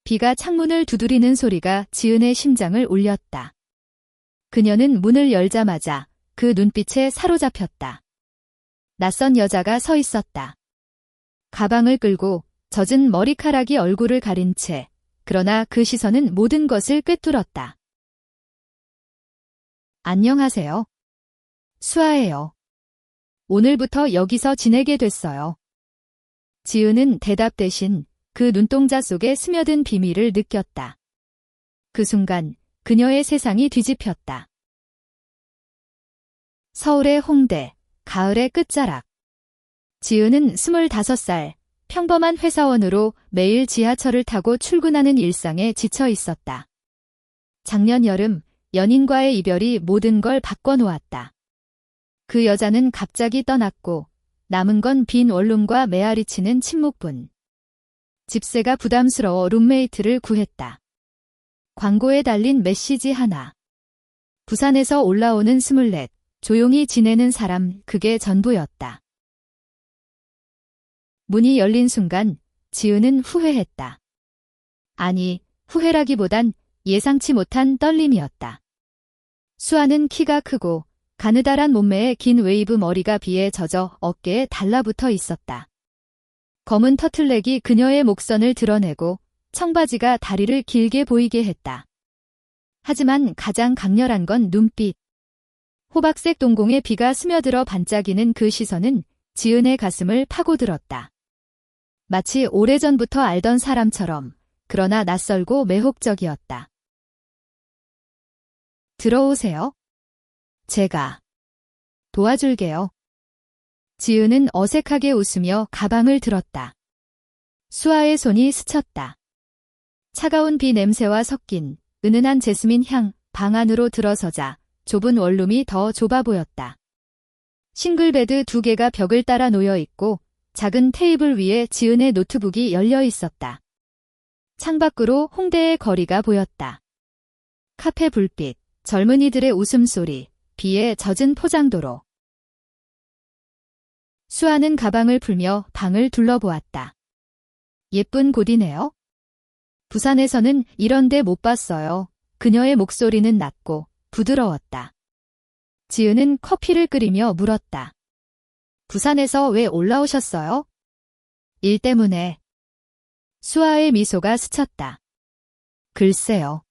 비가 창문을 두드리는 소리가 지은의 심장을 울렸다. 그녀는 문을 열자마자 그 눈빛에 사로잡혔다. 낯선 여자가 서 있었다. 가방을 끌고 젖은 머리카락이 얼굴을 가린 채, 그러나 그 시선은 모든 것을 꿰뚫었다. 안녕하세요. 수아예요. 오늘부터 여기서 지내게 됐어요. 지은은 대답 대신 그 눈동자 속에 스며든 비밀을 느꼈다. 그 순간 그녀의 세상이 뒤집혔다. 서울의 홍대, 가을의 끝자락. 지은은 25살, 평범한 회사원으로 매일 지하철을 타고 출근하는 일상에 지쳐 있었다. 작년 여름, 연인과의 이별이 모든 걸 바꿔놓았다. 그 여자는 갑자기 떠났고 남은 건 빈 원룸과 메아리 치는 침묵뿐. 집세가 부담스러워 룸메이트를 구했다. 광고에 달린 메시지 하나. 부산에서 올라오는 24, 조용히 지내는 사람, 그게 전부였다. 문이 열린 순간 지은은 후회했다. 아니, 후회라기보단 예상치 못한 떨림이었다. 수아는 키가 크고 가느다란 몸매에 긴 웨이브 머리가 비에 젖어 어깨에 달라붙어 있었다. 검은 터틀넥이 그녀의 목선을 드러내고 청바지가 다리를 길게 보이게 했다. 하지만 가장 강렬한 건 눈빛. 호박색 동공에 비가 스며들어 반짝이는 그 시선은 지은의 가슴을 파고들었다. 마치 오래전부터 알던 사람처럼, 그러나 낯설고 매혹적이었다. 들어오세요. 제가 도와줄게요. 지은은 어색하게 웃으며 가방을 들었다. 수아의 손이 스쳤다. 차가운 비 냄새와 섞인 은은한 제스민 향, 방 안으로 들어서자 좁은 원룸이 더 좁아 보였다. 싱글베드 2개가 벽을 따라 놓여 있고 작은 테이블 위에 지은의 노트북이 열려 있었다. 창밖으로 홍대의 거리가 보였다. 카페 불빛, 젊은이들의 웃음소리, 비에 젖은 포장도로. 수아는 가방을 풀며 방을 둘러보았다. 예쁜 곳이네요. 부산에서는 이런 데 못 봤어요. 그녀의 목소리는 낮고 부드러웠다. 지은은 커피를 끓이며 물었다. 부산에서 왜 올라오셨어요? 일 때문에. 수아의 미소가 스쳤다. 글쎄요.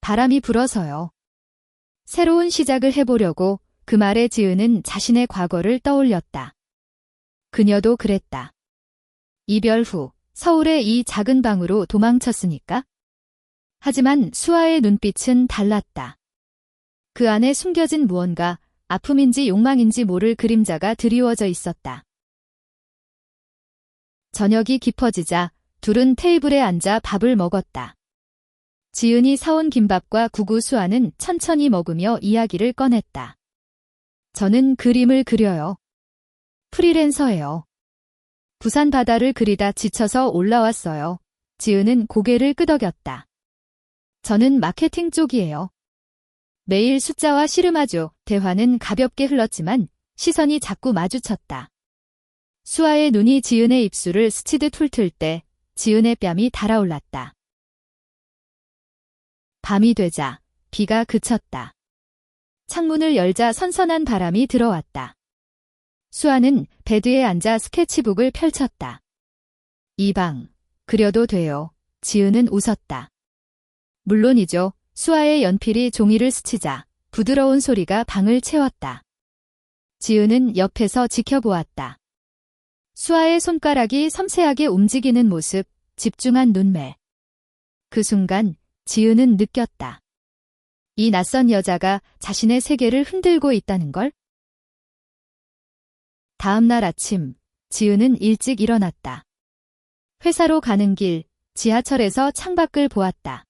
바람이 불어서요. 새로운 시작을 해보려고. 그 말에 지은은 자신의 과거를 떠올렸다. 그녀도 그랬다. 이별 후 서울의 이 작은 방으로 도망쳤으니까. 하지만 수아의 눈빛은 달랐다. 그 안에 숨겨진 무언가, 아픔인지 욕망인지 모를 그림자가 드리워져 있었다. 저녁이 깊어지자 둘은 테이블에 앉아 밥을 먹었다. 지은이 사온 김밥과 구구, 수아는 천천히 먹으며 이야기를 꺼냈다. 저는 그림을 그려요. 프리랜서예요. 부산 바다를 그리다 지쳐서 올라왔어요. 지은은 고개를 끄덕였다. 저는 마케팅 쪽이에요. 매일 숫자와 씨름하죠. 대화는 가볍게 흘렀지만 시선이 자꾸 마주쳤다. 수아의 눈이 지은의 입술을 스치듯 훑을 때 지은의 뺨이 달아올랐다. 밤이 되자 비가 그쳤다. 창문을 열자 선선한 바람이 들어왔다. 수아는 베드에 앉아 스케치북을 펼쳤다. 이 방, 그려도 돼요. 지은은 웃었다. 물론이죠. 수아의 연필이 종이를 스치자 부드러운 소리가 방을 채웠다. 지은은 옆에서 지켜보았다. 수아의 손가락이 섬세하게 움직이는 모습, 집중한 눈매. 그 순간 지은은 느꼈다. 이 낯선 여자가 자신의 세계를 흔들고 있다는 걸? 다음 날 아침, 지은은 일찍 일어났다. 회사로 가는 길, 지하철에서 창밖을 보았다.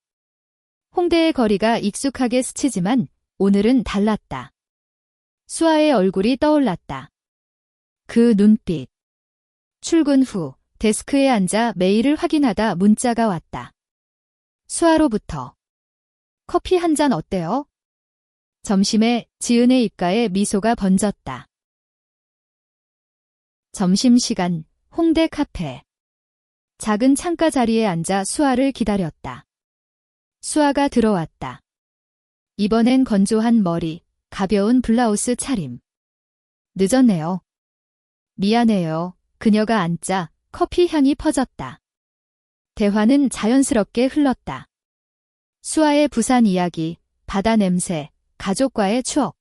홍대의 거리가 익숙하게 스치지만 오늘은 달랐다. 수아의 얼굴이 떠올랐다. 그 눈빛. 출근 후 데스크에 앉아 메일을 확인하다 문자가 왔다. 수아로부터. 커피 한 잔 어때요? 점심에 지은의 입가에 미소가 번졌다. 점심시간 홍대 카페. 작은 창가 자리에 앉아 수아를 기다렸다. 수아가 들어왔다. 이번엔 건조한 머리, 가벼운 블라우스 차림. 늦었네요. 미안해요. 그녀가 앉자 커피 향이 퍼졌다. 대화는 자연스럽게 흘렀다. 수아의 부산 이야기, 바다 냄새, 가족과의 추억.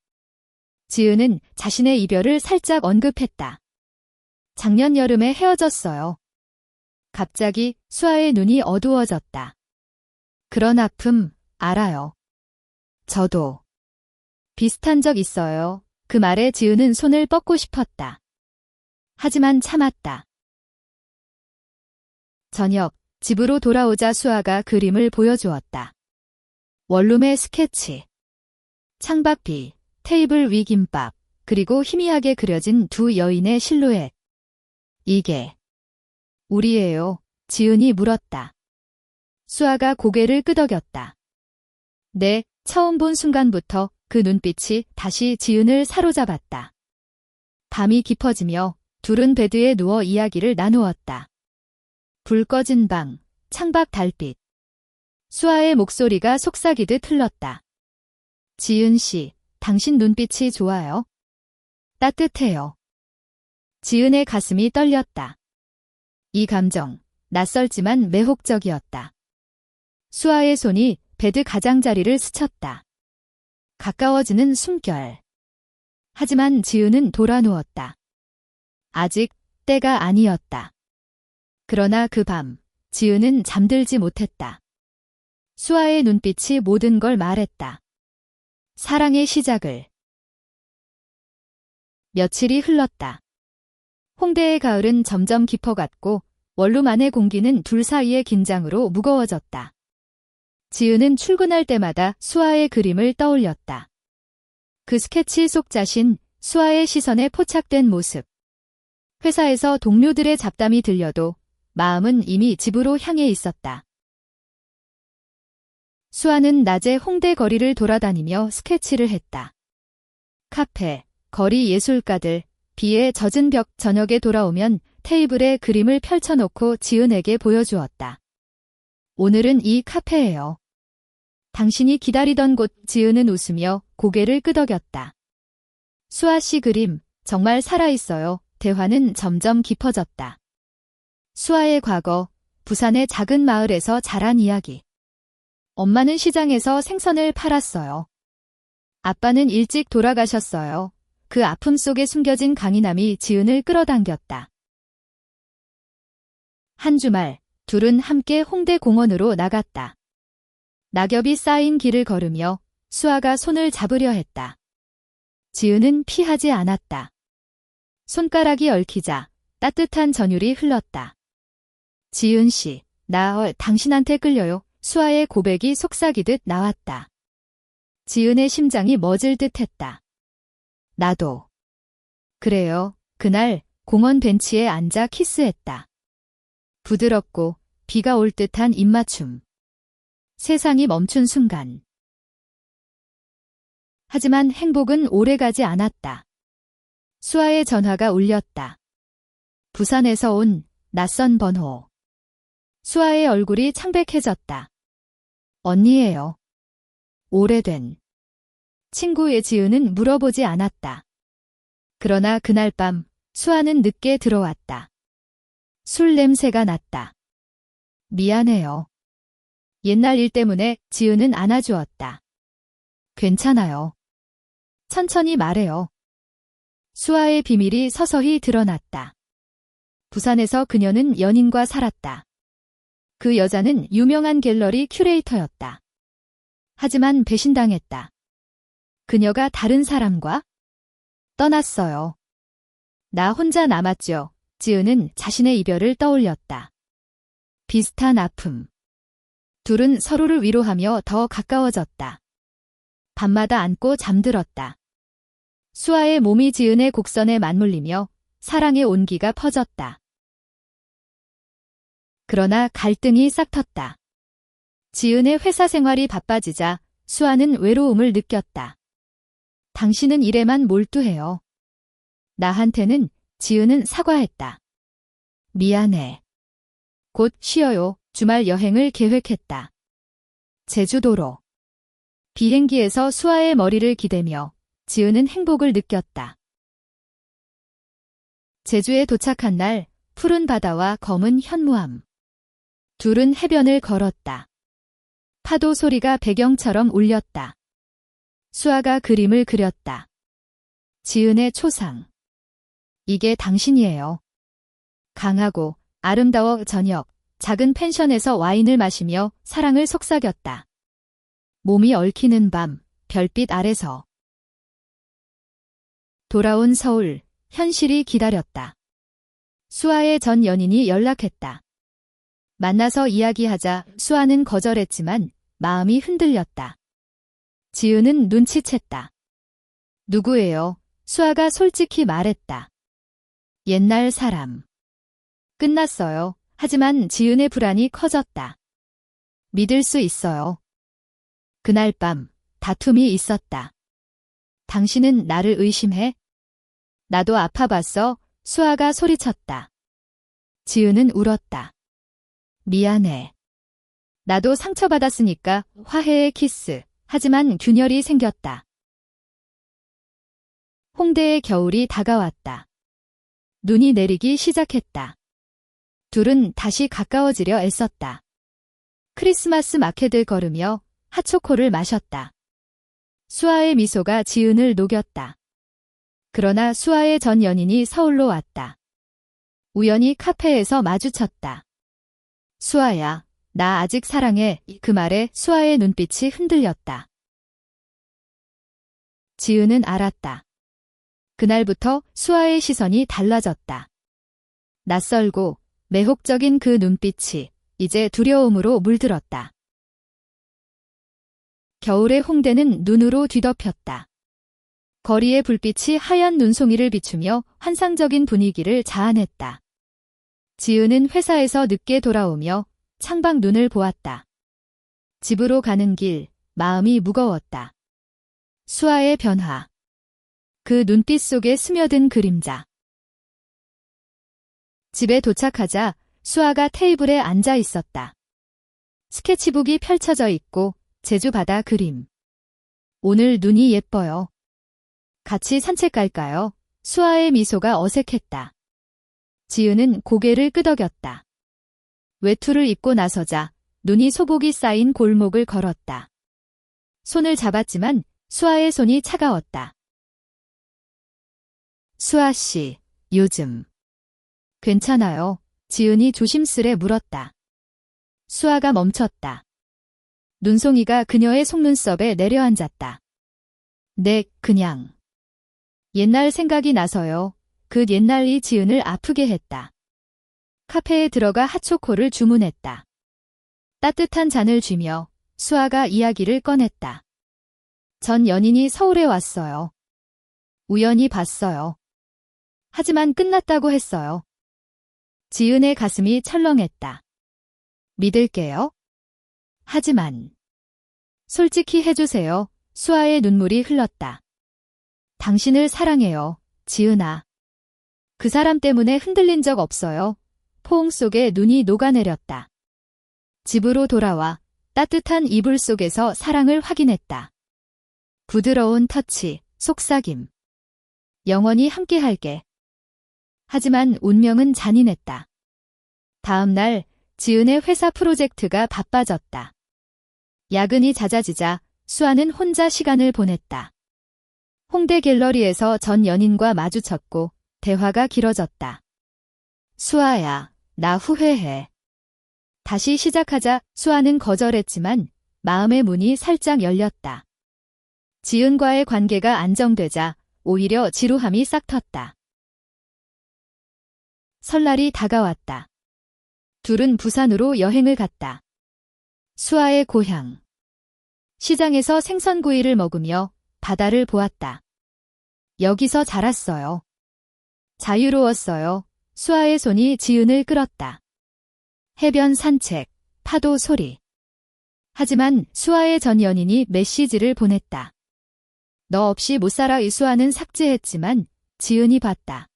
지은은 자신의 이별을 살짝 언급했다. 작년 여름에 헤어졌어요. 갑자기 수아의 눈이 어두워졌다. 그런 아픔, 알아요. 저도. 비슷한 적 있어요. 그 말에 지은은 손을 뻗고 싶었다. 하지만 참았다. 저녁, 집으로 돌아오자 수아가 그림을 보여주었다. 원룸의 스케치. 창밖비, 테이블 위 김밥, 그리고 희미하게 그려진 두 여인의 실루엣. 이게 우리예요. 지은이 물었다. 수아가 고개를 끄덕였다. 네, 처음 본 순간부터 그 눈빛이 다시 지은을 사로잡았다. 밤이 깊어지며 둘은 베드에 누워 이야기를 나누었다. 불 꺼진 방, 창밖 달빛. 수아의 목소리가 속삭이듯 흘렀다. 지은 씨, 당신 눈빛이 좋아요. 따뜻해요. 지은의 가슴이 떨렸다. 이 감정, 낯설지만 매혹적이었다. 수아의 손이 베드 가장자리를 스쳤다. 가까워지는 숨결. 하지만 지은은 돌아 누웠다. 아직 때가 아니었다. 그러나 그 밤, 지은은 잠들지 못했다. 수아의 눈빛이 모든 걸 말했다. 사랑의 시작을. 며칠이 흘렀다. 홍대의 가을은 점점 깊어갔고 원룸 안의 공기는 둘 사이의 긴장으로 무거워졌다. 지은은 출근할 때마다 수아의 그림을 떠올렸다. 그 스케치 속 자신, 수아의 시선에 포착된 모습. 회사에서 동료들의 잡담이 들려도 마음은 이미 집으로 향해 있었다. 수아는 낮에 홍대 거리를 돌아다니며 스케치를 했다. 카페, 거리 예술가들, 비에 젖은 벽. 저녁에 돌아오면 테이블에 그림을 펼쳐놓고 지은에게 보여주었다. 오늘은 이 카페예요. 당신이 기다리던 곳. 지은은 웃으며 고개를 끄덕였다. 수아 씨 그림, 정말 살아있어요. 대화는 점점 깊어졌다. 수아의 과거, 부산의 작은 마을에서 자란 이야기. 엄마는 시장에서 생선을 팔았어요. 아빠는 일찍 돌아가셨어요. 그 아픔 속에 숨겨진 강인함이 지은을 끌어당겼다. 한 주말, 둘은 함께 홍대 공원으로 나갔다. 낙엽이 쌓인 길을 걸으며 수아가 손을 잡으려 했다. 지은은 피하지 않았다. 손가락이 얽히자 따뜻한 전율이 흘렀다. 지은 씨, 나 당신한테 끌려요. 수아의 고백이 속삭이듯 나왔다. 지은의 심장이 멎을 듯했다. 나도. 그래요. 그날 공원 벤치에 앉아 키스했다. 부드럽고 비가 올 듯한 입맞춤. 세상이 멈춘 순간. 하지만 행복은 오래가지 않았다. 수아의 전화가 울렸다. 부산에서 온 낯선 번호. 수아의 얼굴이 창백해졌다. 언니예요. 오래된. 친구의 지은은 물어보지 않았다. 그러나 그날 밤 수아는 늦게 들어왔다. 술 냄새가 났다. 미안해요. 옛날 일 때문에. 지은은 안아주었다. 괜찮아요. 천천히 말해요. 수아의 비밀이 서서히 드러났다. 부산에서 그녀는 연인과 살았다. 그 여자는 유명한 갤러리 큐레이터였다. 하지만 배신당했다. 그녀가 다른 사람과 떠났어요. 나 혼자 남았죠. 지은은 자신의 이별을 떠올렸다. 비슷한 아픔. 둘은 서로를 위로하며 더 가까워졌다. 밤마다 안고 잠들었다. 수아의 몸이 지은의 곡선에 맞물리며 사랑의 온기가 퍼졌다. 그러나 갈등이 싹텄다. 지은의 회사 생활이 바빠지자 수아는 외로움을 느꼈다. 당신은 일에만 몰두해요. 나한테는. 지은은 사과했다. 미안해. 곧 쉬어요. 주말 여행을 계획했다. 제주도로. 비행기에서 수아의 머리를 기대며 지은은 행복을 느꼈다. 제주에 도착한 날 푸른 바다와 검은 현무암. 둘은 해변을 걸었다. 파도 소리가 배경처럼 울렸다. 수아가 그림을 그렸다. 지은의 초상. 이게 당신이에요. 강하고 아름다워. 저녁, 작은 펜션에서 와인을 마시며 사랑을 속삭였다. 몸이 얽히는 밤, 별빛 아래서. 돌아온 서울, 현실이 기다렸다. 수아의 전 연인이 연락했다. 만나서 이야기하자 수아는 거절했지만 마음이 흔들렸다. 지은은 눈치챘다. 누구예요? 수아가 솔직히 말했다. 옛날 사람. 끝났어요. 하지만 지은의 불안이 커졌다. 믿을 수 있어요. 그날 밤 다툼이 있었다. 당신은 나를 의심해? 나도 아파봤어. 수아가 소리쳤다. 지은은 울었다. 미안해. 나도 상처받았으니까. 화해의 키스. 하지만 균열이 생겼다. 홍대의 겨울이 다가왔다. 눈이 내리기 시작했다. 둘은 다시 가까워지려 애썼다. 크리스마스 마켓을 걸으며 핫초코를 마셨다. 수아의 미소가 지은을 녹였다. 그러나 수아의 전 연인이 서울로 왔다. 우연히 카페에서 마주쳤다. 수아야, 나 아직 사랑해. 그 말에 수아의 눈빛이 흔들렸다. 지은은 알았다. 그날부터 수아의 시선이 달라졌다. 낯설고 매혹적인 그 눈빛이 이제 두려움으로 물들었다. 겨울의 홍대는 눈으로 뒤덮였다. 거리의 불빛이 하얀 눈송이를 비추며 환상적인 분위기를 자아냈다. 지은은 회사에서 늦게 돌아오며 창밖 눈을 보았다. 집으로 가는 길, 마음이 무거웠다. 수아의 변화. 그 눈빛 속에 스며든 그림자. 집에 도착하자 수아가 테이블에 앉아 있었다. 스케치북이 펼쳐져 있고 제주 바다 그림. 오늘 눈이 예뻐요. 같이 산책 갈까요? 수아의 미소가 어색했다. 지은은 고개를 끄덕였다. 외투를 입고 나서자 눈이 소복이 쌓인 골목을 걸었다. 손을 잡았지만 수아의 손이 차가웠다. 수아 씨, 요즘 괜찮아요? 지은이 조심스레 물었다. 수아가 멈췄다. 눈송이가 그녀의 속눈썹에 내려앉았다. 네, 그냥. 옛날 생각이 나서요. 그 옛날이 지은을 아프게 했다. 카페에 들어가 핫초코를 주문했다. 따뜻한 잔을 쥐며 수아가 이야기를 꺼냈다. 전 연인이 서울에 왔어요. 우연히 봤어요. 하지만 끝났다고 했어요. 지은의 가슴이 철렁했다. 믿을게요. 하지만 솔직히 해주세요. 수아의 눈물이 흘렀다. 당신을 사랑해요, 지은아. 그 사람 때문에 흔들린 적 없어요. 포옹 속에 눈이 녹아내렸다. 집으로 돌아와 따뜻한 이불 속에서 사랑을 확인했다. 부드러운 터치, 속삭임. 영원히 함께할게. 하지만 운명은 잔인했다. 다음 날 지은의 회사 프로젝트가 바빠졌다. 야근이 잦아지자 수아는 혼자 시간을 보냈다. 홍대 갤러리에서 전 연인과 마주쳤고 대화가 길어졌다. 수아야, 나 후회해. 다시 시작하자. 수아는 거절했지만 마음의 문이 살짝 열렸다. 지은과의 관계가 안정되자 오히려 지루함이 싹 텄다. 설날이 다가왔다. 둘은 부산으로 여행을 갔다. 수아의 고향. 시장에서 생선구이를 먹으며 바다를 보았다. 여기서 자랐어요. 자유로웠어요. 수아의 손이 지은을 끌었다. 해변 산책, 파도 소리. 하지만 수아의 전 연인이 메시지를 보냈다. 너 없이 못 살아. 수아는 삭제했지만 지은이 봤다.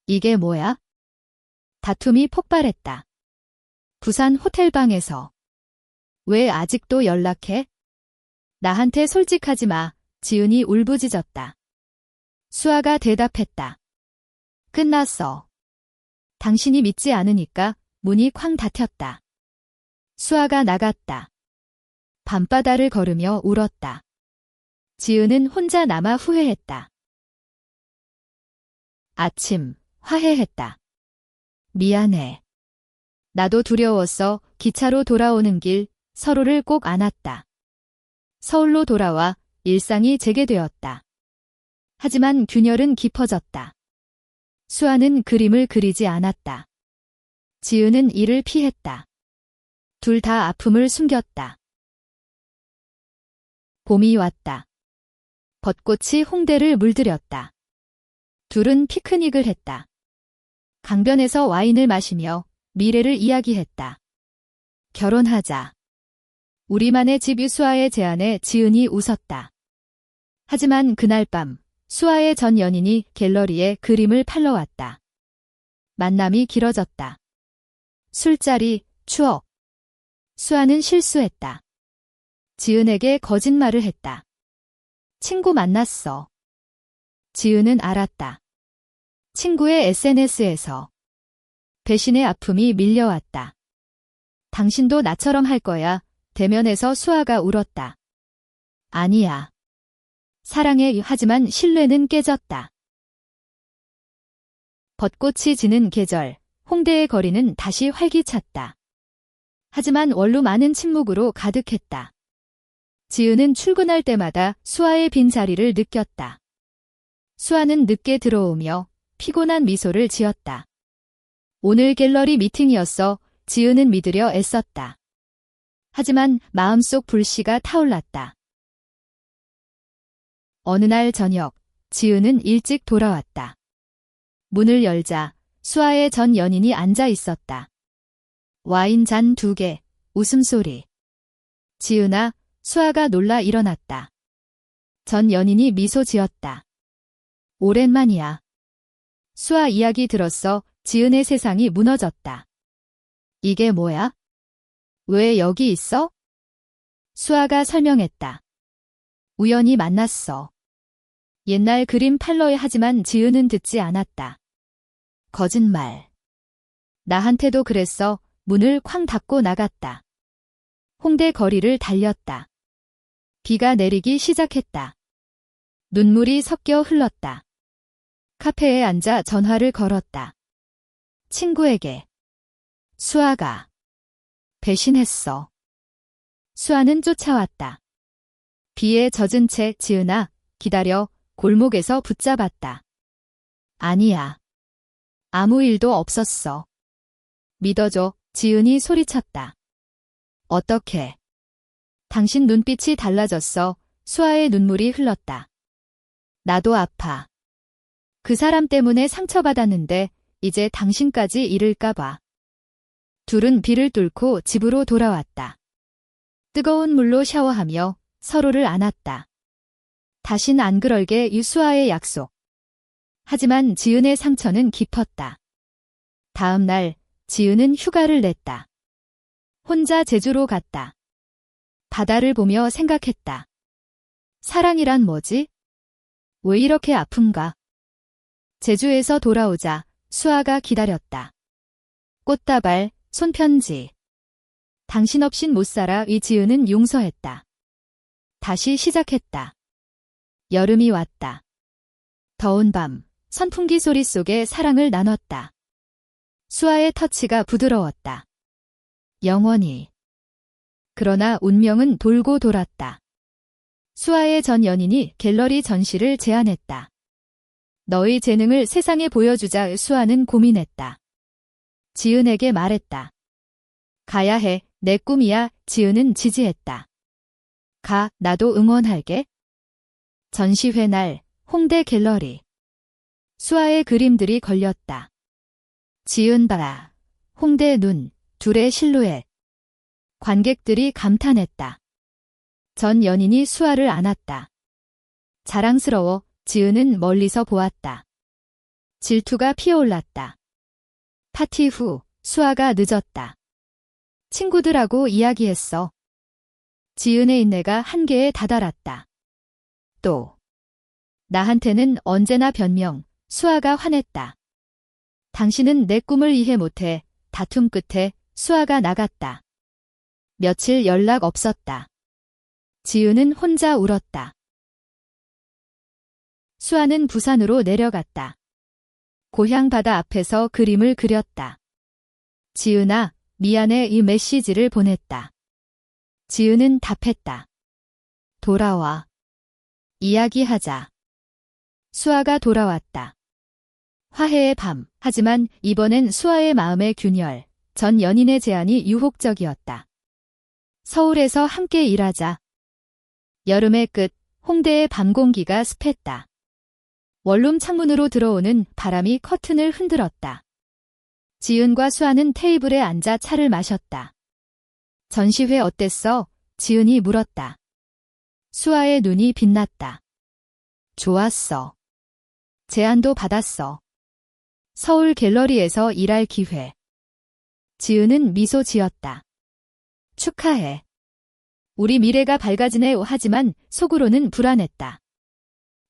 이게 뭐야? 다툼이 폭발했다. 부산 호텔방에서. 왜 아직도 연락해? 나한테 솔직하지 마. 지은이 울부짖었다. 수아가 대답했다. 끝났어. 당신이 믿지 않으니까. 문이 쾅 닫혔다. 수아가 나갔다. 밤바다를 걸으며 울었다. 지은은 혼자 남아 후회했다. 아침, 화해했다. 미안해. 나도 두려웠어. 기차로 돌아오는 길, 서로를 꼭 안았다. 서울로 돌아와 일상이 재개되었다. 하지만 균열은 깊어졌다. 수아는 그림을 그리지 않았다. 지은은 이를 피했다. 둘 다 아픔을 숨겼다. 봄이 왔다. 벚꽃이 홍대를 물들였다. 둘은 피크닉을 했다. 강변에서 와인을 마시며 미래를 이야기했다. 결혼하자. 우리만의 집. 수아의 제안에 지은이 웃었다. 하지만 그날 밤 수아의 전 연인이 갤러리에 그림을 팔러 왔다. 만남이 길어졌다. 술자리, 추억. 수아는 실수했다. 지은에게 거짓말을 했다. 친구 만났어. 지은은 알았다. 친구의 SNS에서. 배신의 아픔이 밀려왔다. 당신도 나처럼 할 거야. 대면에서 수아가 울었다. 아니야. 사랑해. 하지만 신뢰는 깨졌다. 벚꽃이 지는 계절, 홍대의 거리는 다시 활기찼다. 하지만 원루 많은 침묵으로 가득했다. 지은은 출근할 때마다 수아의 빈자리를 느꼈다. 수아는 늦게 들어오며 피곤한 미소를 지었다. 오늘 갤러리 미팅이었어. 지은은 믿으려 애썼다. 하지만 마음속 불씨가 타올랐다. 어느 날 저녁, 지은은 일찍 돌아왔다. 문을 열자 수아의 전 연인이 앉아 있었다. 와인잔 2개, 웃음소리. 지은아, 수아가 놀라 일어났다. 전 연인이 미소 지었다. 오랜만이야. 수아 이야기 들었어. 지은의 세상이 무너졌다. 이게 뭐야? 왜 여기 있어? 수아가 설명했다. 우연히 만났어. 옛날 그림 팔러에. 하지만 지은은 듣지 않았다. 거짓말. 나한테도 그랬어. 문을 쾅 닫고 나갔다. 홍대 거리를 달렸다. 비가 내리기 시작했다. 눈물이 섞여 흘렀다. 카페에 앉아 전화를 걸었다. 친구에게. 수아가 배신했어. 수아는 쫓아왔다. 비에 젖은 채. 지은아, 기다려. 골목에서 붙잡았다. 아니야. 아무 일도 없었어. 믿어줘. 지은이 소리쳤다. 어떻게? 당신 눈빛이 달라졌어. 수아의 눈물이 흘렀다. 나도 아파. 그 사람 때문에 상처받았는데 이제 당신까지 잃을까봐. 둘은 비를 뚫고 집으로 돌아왔다. 뜨거운 물로 샤워하며 서로를 안았다. 다신 안 그럴게. 수아의 약속. 하지만 지은의 상처는 깊었다. 다음 날 지은은 휴가를 냈다. 혼자 제주로 갔다. 바다를 보며 생각했다. 사랑이란 뭐지? 왜 이렇게 아픈가? 제주에서 돌아오자 수아가 기다렸다. 꽃다발, 손편지. 당신 없인 못 살아. 지은은 용서했다. 다시 시작했다. 여름이 왔다. 더운 밤, 선풍기 소리 속에 사랑을 나눴다. 수아의 터치가 부드러웠다. 영원히. 그러나 운명은 돌고 돌았다. 수아의 전 연인이 갤러리 전시를 제안했다. 너의 재능을 세상에 보여주자. 수아는 고민했다. 지은에게 말했다. 가야 해. 내 꿈이야. 지은은 지지했다. 가, 나도 응원할게. 전시회 날, 홍대 갤러리. 수아의 그림들이 걸렸다. 지은 바라, 홍대 눈, 둘의 실루엣. 관객들이 감탄했다. 전 연인이 수아를 안았다. 자랑스러워. 지은은 멀리서 보았다. 질투가 피어올랐다. 파티 후 수아가 늦었다. 친구들하고 이야기했어. 지은의 인내가 한계에 다다랐다. 또 나한테는 언제나 변명, 수아가 화냈다. 당신은 내 꿈을 이해 못해. 다툼 끝에 수아가 나갔다. 며칠 연락 없었다. 지은은 혼자 울었다. 수아는 부산으로 내려갔다. 고향 바다 앞에서 그림을 그렸다. 지은아, 미안해 이 메시지를 보냈다. 지은은 답했다. 돌아와. 이야기하자. 수아가 돌아왔다. 화해의 밤. 하지만 이번엔 수아의 마음의 균열, 전 연인의 제안이 유혹적이었다. 서울에서 함께 일하자. 여름의 끝, 홍대의 밤 공기가 습했다. 원룸 창문으로 들어오는 바람이 커튼을 흔들었다. 지은과 수아는 테이블에 앉아 차를 마셨다. 전시회 어땠어? 지은이 물었다. 수아의 눈이 빛났다. 좋았어. 제안도 받았어. 서울 갤러리에서 일할 기회. 지은은 미소 지었다. 축하해. 우리 미래가 밝아지네. 하지만 속으로는 불안했다.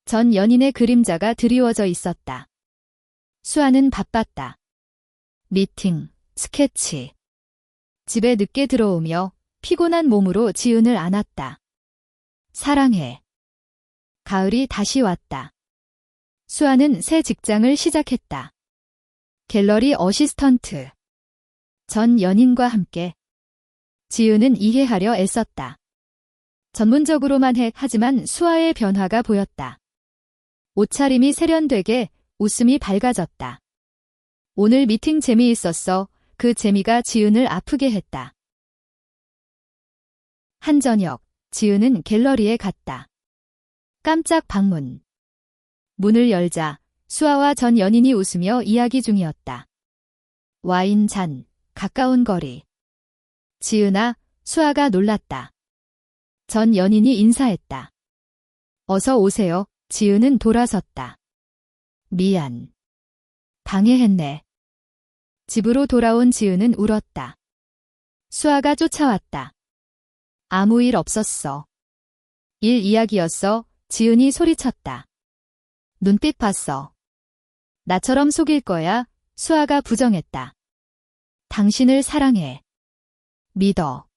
전 연인의 그림자가 드리워져 있었다. 수아는 바빴다. 미팅, 스케치. 집에 늦게 들어오며 피곤한 몸으로 지은을 안았다. 사랑해. 가을이 다시 왔다. 수아는 새 직장을 시작했다. 갤러리 어시스턴트. 전 연인과 함께. 지은은 이해하려 애썼다. 전문적으로만 해. 하지만 수아의 변화가 보였다. 옷차림이 세련되게, 웃음이 밝아졌다. 오늘 미팅 재미있었어. 그 재미가 지은을 아프게 했다. 한 저녁, 지은은 갤러리에 갔다. 깜짝 방문. 문을 열자 수아와 전 연인이 웃으며 이야기 중이었다. 와인 잔, 가까운 거리. 지은아, 수아가 놀랐다. 전 연인이 인사했다. 어서 오세요. 지은은 돌아섰다. 미안. 방해했네. 집으로 돌아온 지은은 울었다. 수아가 쫓아왔다. 아무 일 없었어. 일 이야기였어. 지은이 소리쳤다. 눈빛 봤어. 나처럼 속일 거야. 수아가 부정했다. 당신을 사랑해. 믿어.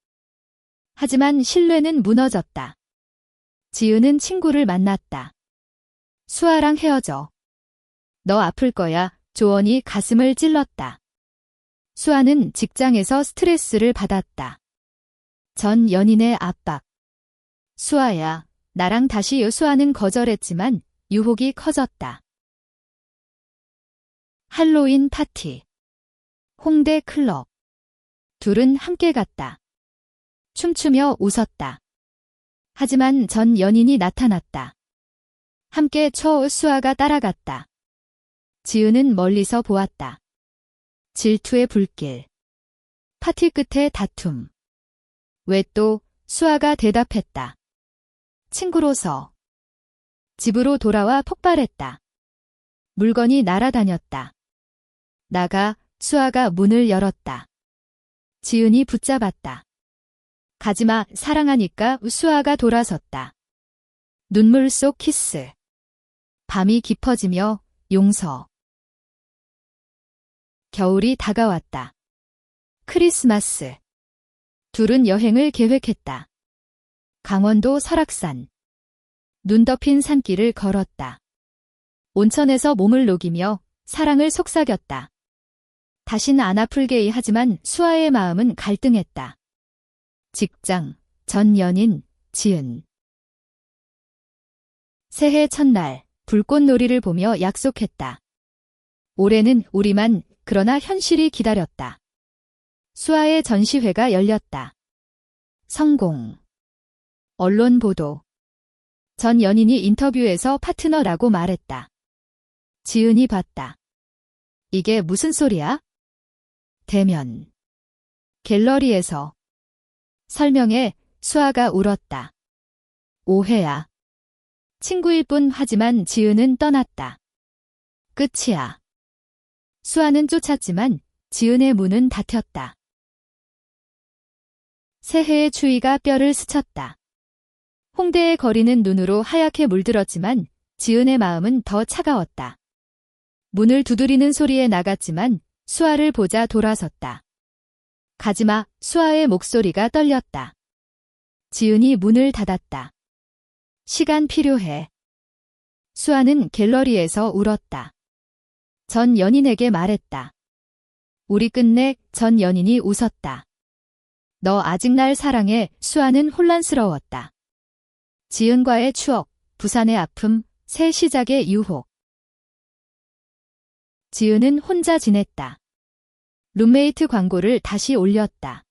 하지만 신뢰는 무너졌다. 지은은 친구를 만났다. 수아랑 헤어져. 너 아플 거야. 조언이 가슴을 찔렀다. 수아는 직장에서 스트레스를 받았다. 전 연인의 압박. 수아야, 나랑 다시. 수아는 거절했지만 유혹이 커졌다. 할로윈 파티. 홍대 클럽. 둘은 함께 갔다. 춤추며 웃었다. 하지만 전 연인이 나타났다. 함께 수아가 따라갔다. 지은은 멀리서 보았다. 질투의 불길. 파티 끝에 다툼. 왜 또? 수아가 대답했다. 친구로서. 집으로 돌아와 폭발했다. 물건이 날아다녔다. 나가. 수아가 문을 열었다. 지은이 붙잡았다. 가지마. 사랑하니까. 수아가 돌아섰다. 눈물 속 키스. 밤이 깊어지며 용서. 겨울이 다가왔다. 크리스마스. 둘은 여행을 계획했다. 강원도 설악산. 눈 덮인 산길을 걸었다. 온천에서 몸을 녹이며 사랑을 속삭였다. 다신 안 아플게. 하지만 수아의 마음은 갈등했다. 직장, 전 연인, 지은. 새해 첫날, 불꽃놀이를 보며 약속했다. 올해는 우리만. 그러나 현실이 기다렸다. 수아의 전시회가 열렸다. 성공. 언론 보도. 전 연인이 인터뷰에서 파트너라고 말했다. 지은이 봤다. 이게 무슨 소리야? 대면. 갤러리에서. 설명에 수아가 울었다. 오해야. 친구일 뿐. 하지만 지은은 떠났다. 끝이야. 수아는 쫓았지만 지은의 문은 닫혔다. 새해의 추위가 뼈를 스쳤다. 홍대의 거리는 눈으로 하얗게 물들었지만 지은의 마음은 더 차가웠다. 문을 두드리는 소리에 나갔지만 수아를 보자 돌아섰다. 가지마, 수아의 목소리가 떨렸다. 지은이 문을 닫았다. 시간 필요해. 수아는 갤러리에서 울었다. 전 연인에게 말했다. 우리 끝내. 전 연인이 웃었다. 너 아직 날 사랑해. 수아는 혼란스러웠다. 지은과의 추억, 부산의 아픔, 새 시작의 유혹. 지은은 혼자 지냈다. 룸메이트 광고를 다시 올렸다.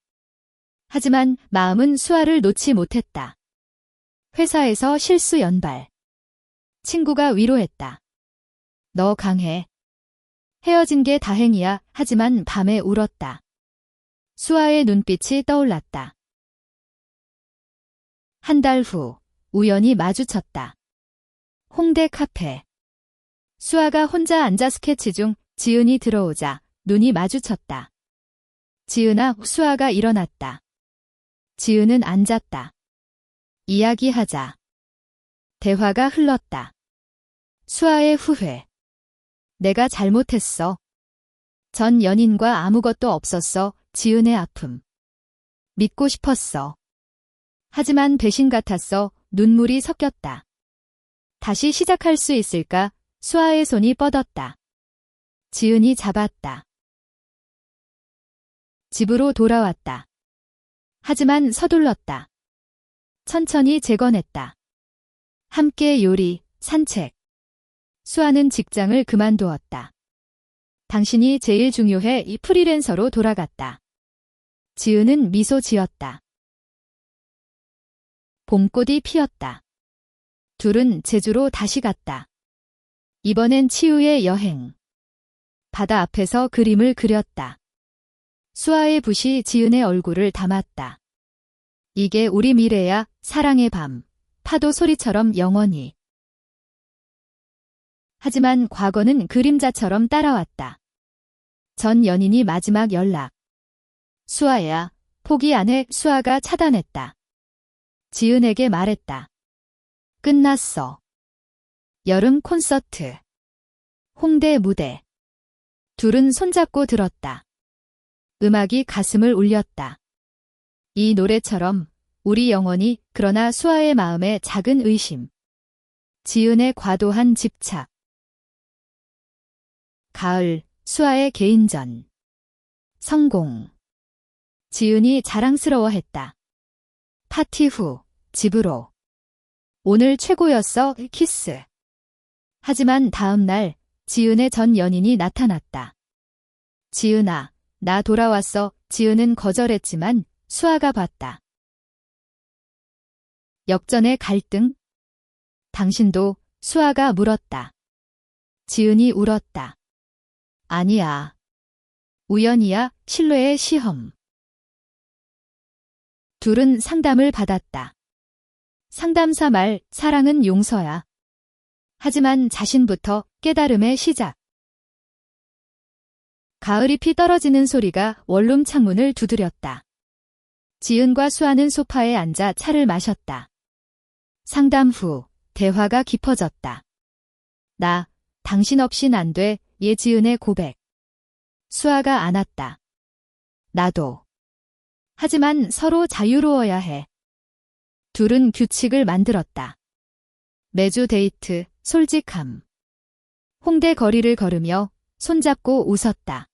하지만 마음은 수아를 놓지 못했다. 회사에서 실수 연발. 친구가 위로했다. 너 강해. 헤어진 게 다행이야. 하지만 밤에 울었다. 수아의 눈빛이 떠올랐다. 한 달 후, 우연히 마주쳤다. 홍대 카페. 수아가 혼자 앉아 스케치 중 지은이 들어오자 눈이 마주쳤다. 지은아, 수아가 일어났다. 지은은 앉았다. 이야기하자. 대화가 흘렀다. 수아의 후회. 내가 잘못했어. 전 연인과 아무것도 없었어. 지은의 아픔. 믿고 싶었어. 하지만 배신 같았어. 눈물이 섞였다. 다시 시작할 수 있을까? 수아의 손이 뻗었다. 지은이 잡았다. 집으로 돌아왔다. 하지만 서둘렀다. 천천히 재건했다. 함께 요리, 산책. 수아는 직장을 그만두었다. 당신이 제일 중요해. 이 프리랜서로 돌아갔다. 지은은 미소 지었다. 봄꽃이 피었다. 둘은 제주로 다시 갔다. 이번엔 치유의 여행. 바다 앞에서 그림을 그렸다. 수아의 붓이 지은의 얼굴을 담았다. 이게 우리 미래야. 사랑의 밤. 파도 소리처럼 영원히. 하지만 과거는 그림자처럼 따라왔다. 전 연인이 마지막 연락. 수아야, 포기 안 해. 수아가 차단했다. 지은에게 말했다. 끝났어. 여름 콘서트. 홍대 무대. 둘은 손잡고 들었다. 음악이 가슴을 울렸다. 이 노래처럼 우리 영원히. 그러나 수아의 마음에 작은 의심. 지은의 과도한 집착. 가을, 수아의 개인전. 성공. 지은이 자랑스러워했다. 파티 후, 집으로. 오늘 최고였어. 키스. 하지만 다음 날, 지은의 전 연인이 나타났다. 지은아, 나 돌아왔어. 지은은 거절했지만 수아가 봤다. 역전의 갈등? 당신도? 수아가 물었다. 지은이 울었다. 아니야. 우연이야. 신뢰의 시험. 둘은 상담을 받았다. 상담사 말, 사랑은 용서야. 하지만 자신부터 깨달음의 시작. 가을잎이 떨어지는 소리가 원룸 창문을 두드렸다. 지은과 수아는 소파에 앉아 차를 마셨다. 상담 후 대화가 깊어졌다. 나, 당신 없인 안 돼. 예지은의 고백. 수아가 안았다. 나도. 하지만 서로 자유로워야 해. 둘은 규칙을 만들었다. 매주 데이트, 솔직함. 홍대 거리를 걸으며 손잡고 웃었다.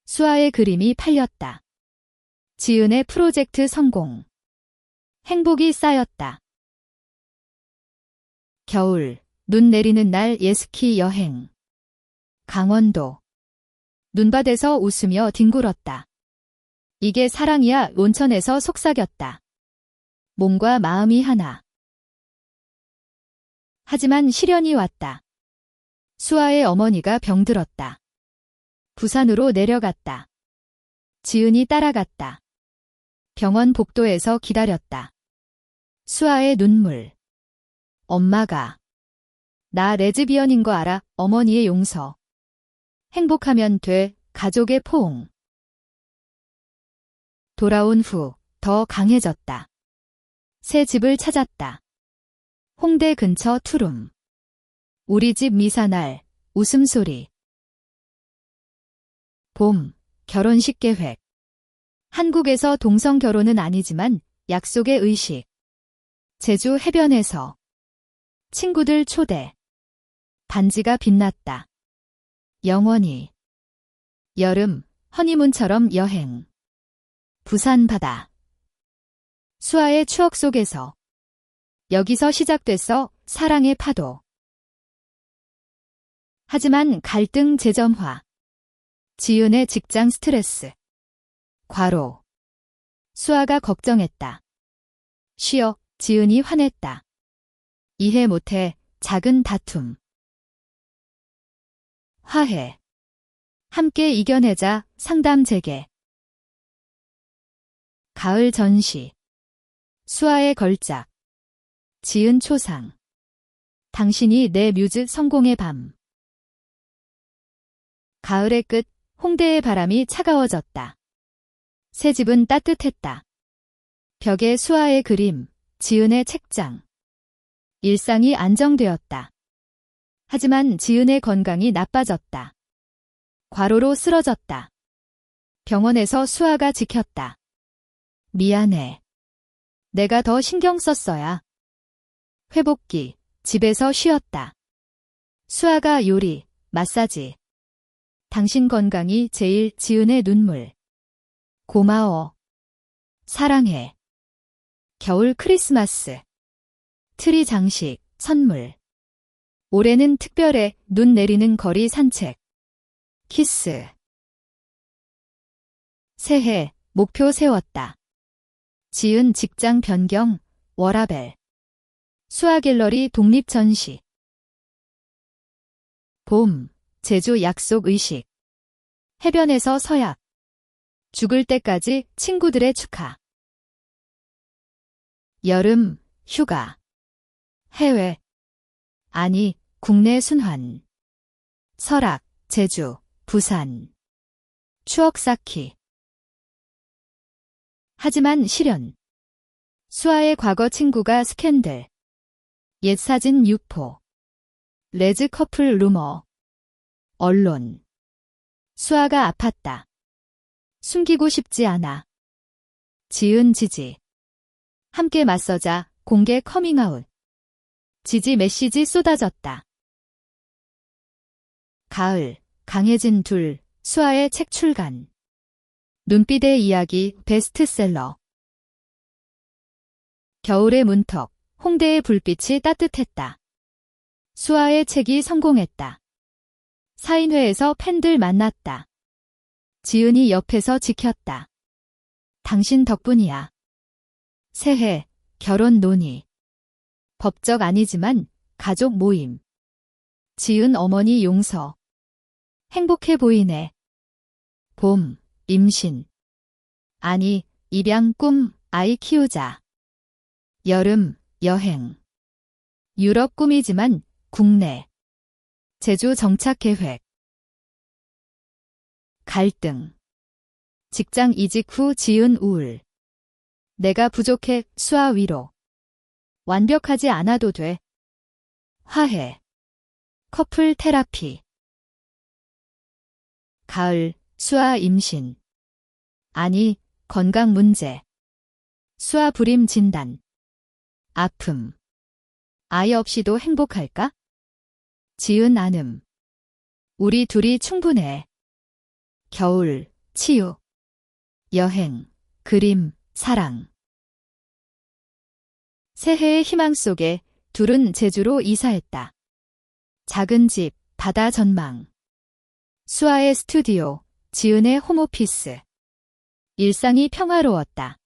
수아의 그림이 팔렸다. 지은의 프로젝트 성공. 행복이 쌓였다. 겨울, 눈 내리는 날 예스키 여행. 강원도. 눈밭에서 웃으며 뒹굴었다. 이게 사랑이야. 온천에서 속삭였다. 몸과 마음이 하나. 하지만 시련이 왔다. 수아의 어머니가 병들었다. 부산으로 내려갔다. 지은이 따라갔다. 병원 복도에서 기다렸다. 수아의 눈물. 엄마가. 나 레즈비언인 거 알아? 어머니의 용서. 행복하면 돼. 가족의 포옹. 돌아온 후 더 강해졌다. 새 집을 찾았다. 홍대 근처 투룸. 우리 집 미사날, 웃음소리. 봄, 결혼식 계획. 한국에서 동성 결혼은 아니지만 약속의 의식. 제주 해변에서. 친구들 초대. 반지가 빛났다. 영원히. 여름, 허니문처럼 여행. 부산 바다. 수아의 추억 속에서. 여기서 시작됐어, 사랑의 파도. 하지만 갈등 재점화. 지은의 직장 스트레스. 과로. 수아가 걱정했다. 쉬어, 지은이 화냈다. 이해 못해, 작은 다툼. 화해. 함께 이겨내자, 상담 재개. 가을 전시. 수아의 걸작. 지은 초상. 당신이 내 뮤즈 성공의 밤. 가을의 끝, 홍대의 바람이 차가워졌다. 새 집은 따뜻했다. 벽에 수아의 그림, 지은의 책장. 일상이 안정되었다. 하지만 지은의 건강이 나빠졌다. 과로로 쓰러졌다. 병원에서 수아가 지켰다. 미안해. 내가 더 신경 썼어야. 회복기, 집에서 쉬었다. 수아가 요리, 마사지. 당신 건강이 제일. 지은의 눈물. 고마워. 사랑해. 겨울 크리스마스. 트리 장식, 선물. 올해는 특별해. 눈 내리는 거리 산책. 키스. 새해, 목표 세웠다. 지은 직장 변경, 워라벨. 수아 갤러리 독립 전시. 봄, 제주 약속 의식. 해변에서 서약. 죽을 때까지 친구들의 축하. 여름, 휴가. 해외. 아니, 국내 순환. 설악, 제주, 부산. 추억 쌓기. 하지만 실현. 수아의 과거 친구가 스캔들. 옛 사진 유포. 레즈 커플 루머. 언론. 수아가 아팠다. 숨기고 싶지 않아. 지은 지지. 함께 맞서자. 공개 커밍아웃. 지지 메시지 쏟아졌다. 가을, 강해진 둘. 수아의 책 출간. 눈빛의 이야기 베스트셀러. 겨울의 문턱. 홍대의 불빛이 따뜻했다. 수아의 책이 성공했다. 사인회에서 팬들 만났다. 지은이 옆에서 지켰다. 당신 덕분이야. 새해, 결혼 논의. 법적 아니지만 가족 모임. 지은 어머니 용서. 행복해 보이네. 봄, 임신. 아니, 입양 꿈, 아이 키우자. 여름, 여행. 유럽 꿈이지만 국내. 제주 정착 계획. 갈등. 직장 이직 후 지은 우울. 내가 부족해. 수아 위로. 완벽하지 않아도 돼. 화해. 커플 테라피. 가을, 수아 임신. 아니, 건강 문제. 수아 불임 진단. 아픔. 아이 없이도 행복할까? 지은 안음. 우리 둘이 충분해. 겨울, 치유. 여행, 그림, 사랑. 새해의 희망 속에 둘은 제주로 이사했다. 작은 집, 바다 전망. 수아의 스튜디오, 지은의 홈오피스. 일상이 평화로웠다.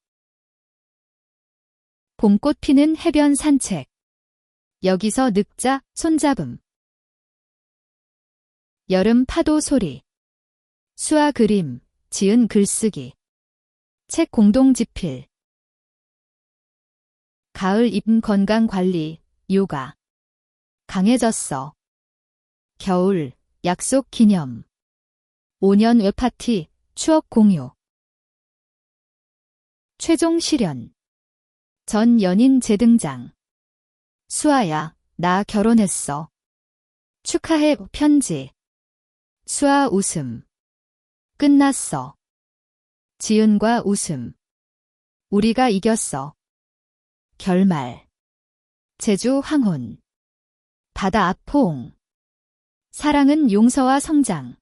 봄꽃 피는 해변 산책. 여기서 늑자, 손잡음. 여름 파도 소리. 수아 그림, 지은 글쓰기. 책 공동 집필. 가을 입 건강 관리, 요가. 강해졌어. 겨울, 약속 기념. 5년 외 파티, 추억 공유. 최종 실현. 전 연인 재등장. 수아야, 나 결혼했어. 축하해. 편지. 수아 웃음. 끝났어. 지은과 웃음. 우리가 이겼어. 결말. 제주 황혼. 바다 앞 포옹. 사랑은 용서와 성장.